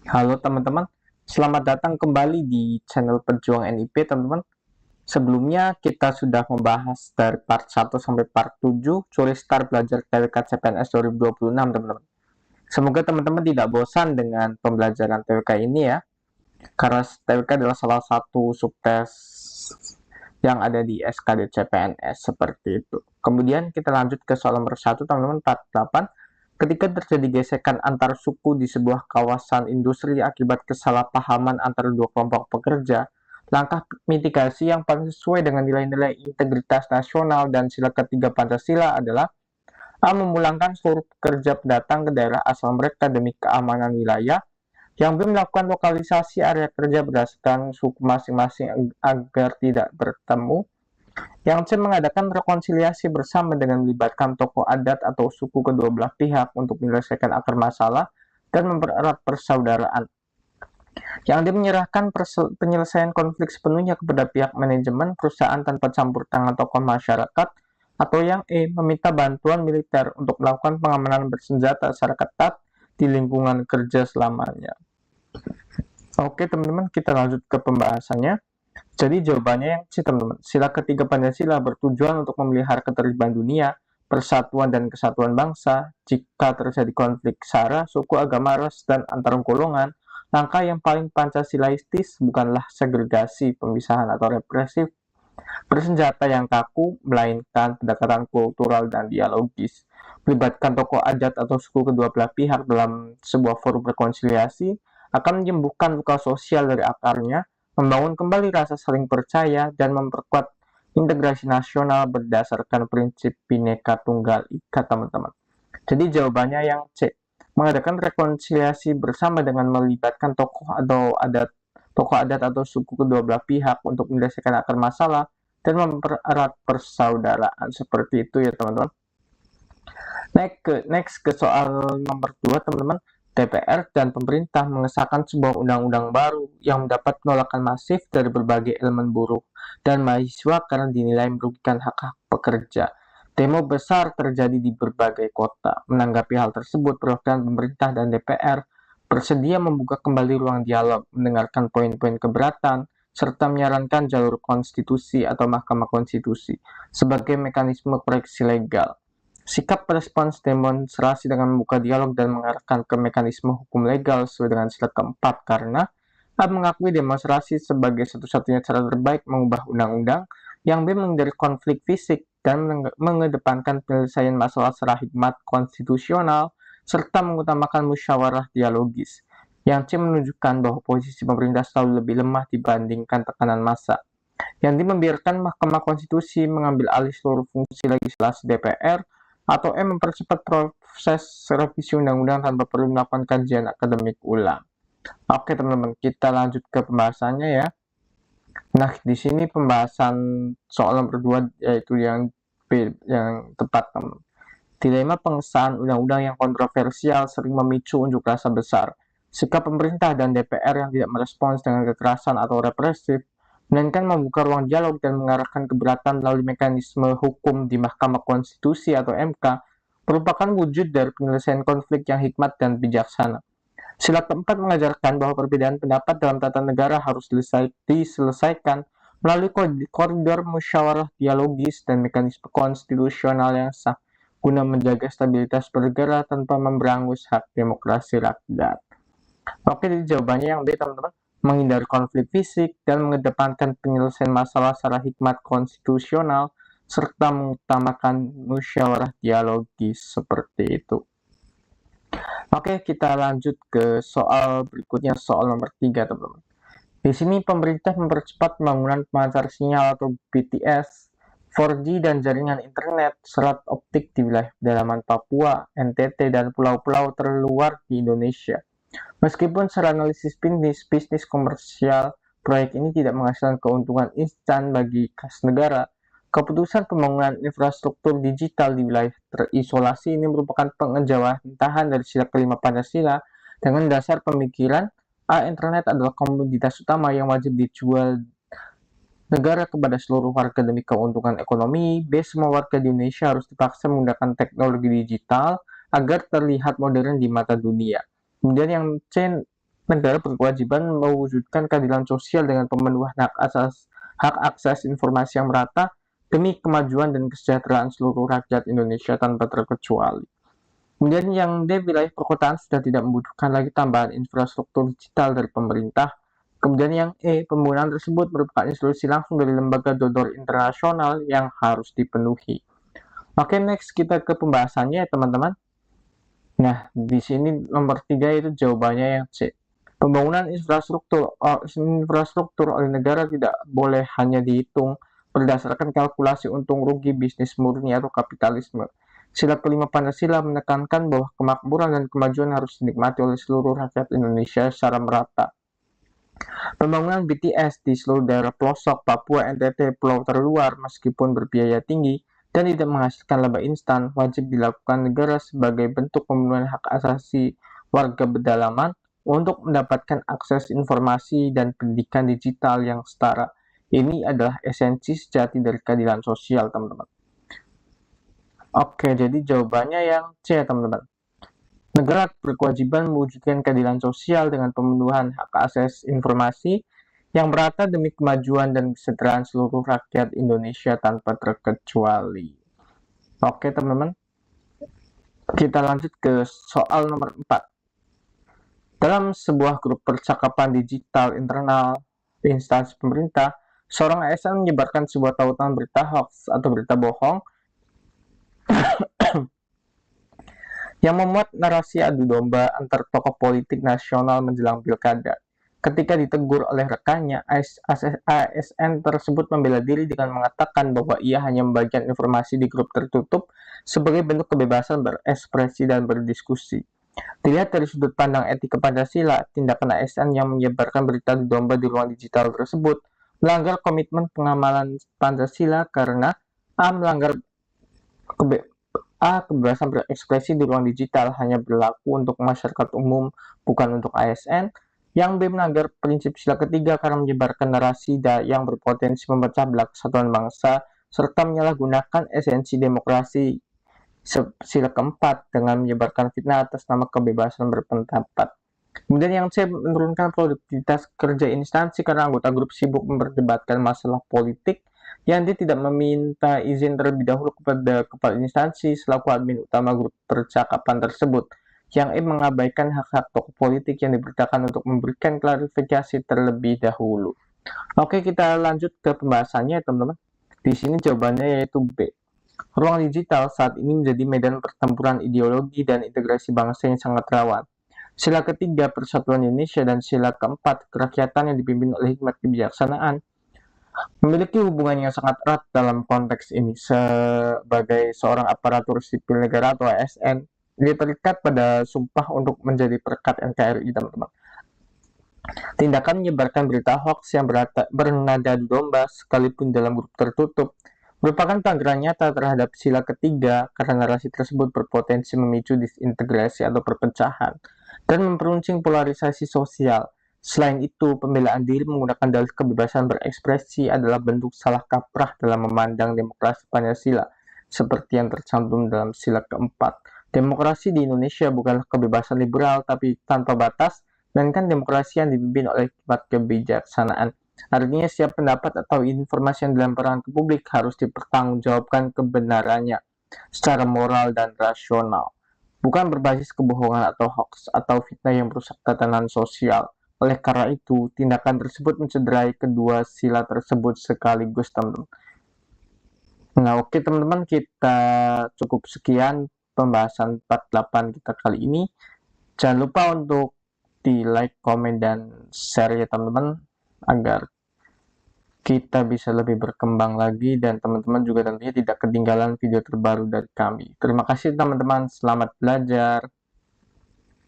Halo teman-teman, selamat datang kembali di channel Pejuang NIP teman-teman. Sebelumnya kita sudah membahas dari part 1 sampai part 7 curi start belajar TWK CPNS 2026 teman-teman. Semoga teman-teman tidak bosan dengan pembelajaran TWK ini ya, karena TWK adalah salah satu subtes yang ada di SKD CPNS seperti itu. Kemudian kita lanjut ke soal nomor 1 teman-teman, part 8. Ketika terjadi gesekan antar suku di sebuah kawasan industri akibat kesalahpahaman antara dua kelompok pekerja, langkah mitigasi yang paling sesuai dengan nilai-nilai integritas nasional dan sila ketiga Pancasila adalah A. Memulangkan seluruh pekerja pendatang ke daerah asal mereka demi keamanan wilayah. Yang B. Melakukan lokalisasi area kerja berdasarkan suku masing-masing agar tidak bertemu. Yang C. Mengadakan rekonsiliasi bersama dengan melibatkan tokoh adat atau suku kedua belah pihak untuk menyelesaikan akar masalah dan mempererat persaudaraan. Yang D. Menyerahkan penyelesaian konflik sepenuhnya kepada pihak manajemen perusahaan tanpa campur tangan tokoh masyarakat. Atau yang E. Meminta bantuan militer untuk melakukan pengamanan bersenjata secara ketat di lingkungan kerja selamanya. Oke teman-teman, kita lanjut ke pembahasannya. Jadi jawabannya yang C teman-teman. Sila ketiga Pancasila bertujuan untuk memelihara ketertiban dunia, persatuan dan kesatuan bangsa. Jika terjadi konflik sara, suku, agama, ras, dan antar golongan, langkah yang paling Pancasilaistis bukanlah segregasi, pemisahan, atau represif bersenjata yang kaku, melainkan pendekatan kultural dan dialogis. Melibatkan tokoh adat atau suku kedua belah pihak dalam sebuah forum rekonsiliasi akan menyembuhkan luka sosial dari akarnya, membangun kembali rasa saling percaya, dan memperkuat integrasi nasional berdasarkan prinsip Bhinneka Tunggal Ika, teman-teman. Jadi jawabannya yang C. Mengadakan rekonsiliasi bersama dengan melibatkan tokoh adat atau suku kedua belah pihak untuk menyelesaikan akar masalah dan mempererat persaudaraan. Seperti itu ya teman-teman. Next ke soal nomor 2 teman-teman. DPR dan pemerintah mengesahkan sebuah undang-undang baru yang mendapat penolakan masif dari berbagai elemen buruh dan mahasiswa karena dinilai merugikan hak-hak pekerja. Demo besar terjadi di berbagai kota. Menanggapi hal tersebut, perwakilan pemerintah dan DPR bersedia membuka kembali ruang dialog, mendengarkan poin-poin keberatan, serta menyarankan jalur konstitusi atau Mahkamah Konstitusi sebagai mekanisme koreksi legal. Sikap respons demonstrasi dengan membuka dialog dan mengarahkan ke mekanisme hukum legal sesuai dengan sila keempat karena A. Mengakui demonstrasi sebagai satu-satunya cara terbaik mengubah undang-undang, yang B. Menghindari konflik fisik dan mengedepankan penyelesaian masalah secara hikmat konstitusional serta mengutamakan musyawarah dialogis. Yang C. Menunjukkan bahwa posisi pemerintah selalu lebih lemah dibandingkan tekanan massa. Yang D. Membiarkan Mahkamah Konstitusi mengambil alih seluruh fungsi legislasi DPR, atau M. Mempercepat proses revisi undang-undang tanpa perlu melakukan kajian akademik ulang. Oke teman-teman, kita lanjut ke pembahasannya ya. Nah, di sini pembahasan soal nomor 2 yaitu yang tepat teman. Dilema pengesahan undang-undang yang kontroversial sering memicu unjuk rasa besar. Sikap pemerintah dan DPR yang tidak merespons dengan kekerasan atau represif, melainkan membuka ruang dialog dan mengarahkan keberatan melalui mekanisme hukum di Mahkamah Konstitusi atau MK, merupakan wujud dari penyelesaian konflik yang hikmat dan bijaksana. Sila keempat mengajarkan bahwa perbedaan pendapat dalam tata negara harus diselesaikan melalui koridor musyawarah dialogis dan mekanisme konstitusional yang sah, guna menjaga stabilitas bernegara tanpa memberangus hak demokrasi rakyat. Oke, jadi jawabannya yang B teman-teman. Menghindari konflik fisik dan mengedepankan penyelesaian masalah secara hikmat konstitusional serta mengutamakan musyawarah dialogis seperti itu. Oke, kita lanjut ke soal berikutnya, soal nomor 3 teman-teman. Di sini pemerintah mempercepat pembangunan pemancar sinyal atau BTS, 4G dan jaringan internet serat optik di wilayah pedalaman Papua, NTT, dan pulau-pulau terluar di Indonesia. Meskipun secara analisis bisnis komersial, proyek ini tidak menghasilkan keuntungan instan bagi kas negara, keputusan pembangunan infrastruktur digital di wilayah terisolasi ini merupakan pengejawantahan dari sila kelima Pancasila dengan dasar pemikiran A. Internet adalah komoditas utama yang wajib dijual negara kepada seluruh warga demi keuntungan ekonomi. B. Semua warga di Indonesia harus dipaksa menggunakan teknologi digital agar terlihat modern di mata dunia. Kemudian yang C, negara berkewajiban mewujudkan keadilan sosial dengan pemenuhan hak akses informasi yang merata demi kemajuan dan kesejahteraan seluruh rakyat Indonesia tanpa terkecuali. Kemudian yang D, wilayah perkotaan sudah tidak membutuhkan lagi tambahan infrastruktur digital dari pemerintah. Kemudian yang E, penggunaan tersebut merupakan instruksi langsung dari lembaga donor internasional yang harus dipenuhi. Oke, next kita ke pembahasannya ya teman-teman. Nah, di sini nomor 3 itu jawabannya yang C. Pembangunan infrastruktur oleh negara tidak boleh hanya dihitung berdasarkan kalkulasi untung rugi bisnis murni atau kapitalisme. Sila kelima Pancasila menekankan bahwa kemakmuran dan kemajuan harus dinikmati oleh seluruh rakyat Indonesia secara merata. Pembangunan BTS di seluruh daerah pelosok Papua, NTT, Pulau Terluar meskipun berbiaya tinggi dan tidak menghasilkan laba instan wajib dilakukan negara sebagai bentuk pemenuhan hak asasi warga pedalaman untuk mendapatkan akses informasi dan pendidikan digital yang setara. Ini adalah esensi sejati dari keadilan sosial, teman-teman. Oke, jadi jawabannya yang C, teman-teman. Negara berkewajiban mewujudkan keadilan sosial dengan pemenuhan hak akses informasi yang merata demi kemajuan dan kesejahteraan seluruh rakyat Indonesia tanpa terkecuali. Oke, teman-teman. Kita lanjut ke soal nomor 4. Dalam sebuah grup percakapan digital internal instansi pemerintah, seorang ASN menyebarkan sebuah tautan berita hoax atau berita bohong yang memuat narasi adu domba antar tokoh politik nasional menjelang pilkada. Ketika ditegur oleh rekannya, ASN tersebut membela diri dengan mengatakan bahwa ia hanya membagikan informasi di grup tertutup sebagai bentuk kebebasan berekspresi dan berdiskusi. Dilihat dari sudut pandang etika Pancasila, tindakan ASN yang menyebarkan berita adu domba di ruang digital tersebut melanggar komitmen pengamalan Pancasila karena A. melanggar kebebasan berekspresi di ruang digital hanya berlaku untuk masyarakat umum, bukan untuk ASN. Yang B, melanggar prinsip sila ketiga karena menyebarkan narasi yang berpotensi memecah belah kesatuan bangsa, serta menyalahgunakan esensi demokrasi sila keempat dengan menyebarkan fitnah atas nama kebebasan berpendapat. Kemudian yang C, menurunkan produktivitas kerja instansi karena anggota grup sibuk memperdebatkan masalah politik. Yang D, tidak meminta izin terlebih dahulu kepada kepala instansi selaku admin utama grup percakapan tersebut. Yang E, mengabaikan hak-hak tokoh politik yang diberitakan untuk memberikan klarifikasi terlebih dahulu. Oke, kita lanjut ke pembahasannya teman-teman. Di sini jawabannya yaitu B. Ruang digital saat ini menjadi medan pertempuran ideologi dan integrasi bangsa yang sangat rawan. Sila ketiga Persatuan Indonesia dan sila keempat kerakyatan yang dipimpin oleh hikmat kebijaksanaan memiliki hubungan yang sangat erat dalam konteks ini. Sebagai seorang aparatur sipil negara atau ASN, dia terikat pada sumpah untuk menjadi perekat NKRI, teman-teman. Tindakan menyebarkan berita hoax yang bernada domba sekalipun dalam grup tertutup merupakan pelanggaran nyata terhadap sila ketiga karena narasi tersebut berpotensi memicu disintegrasi atau perpecahan dan memperuncing polarisasi sosial. Selain itu, pembelaan diri menggunakan dalih kebebasan berekspresi adalah bentuk salah kaprah dalam memandang demokrasi Pancasila, seperti yang tercantum dalam sila keempat. Demokrasi di Indonesia bukanlah kebebasan liberal tapi tanpa batas, melainkan demokrasi yang dipimpin oleh hikmat kebijaksanaan. Artinya setiap pendapat atau informasi yang dilemparkan ke publik harus dipertanggungjawabkan kebenarannya secara moral dan rasional, bukan berbasis kebohongan atau hoax atau fitnah yang merusak tatanan sosial. Oleh karena itu, tindakan tersebut mencederai kedua sila tersebut sekaligus, teman-teman. Nah, oke teman-teman, kita cukup sekian pembahasan 48 kita kali ini. Jangan lupa untuk di like, komen, dan share ya teman-teman, agar kita bisa lebih berkembang lagi dan teman-teman juga tentunya tidak ketinggalan video terbaru dari kami. Terima kasih teman-teman, selamat belajar.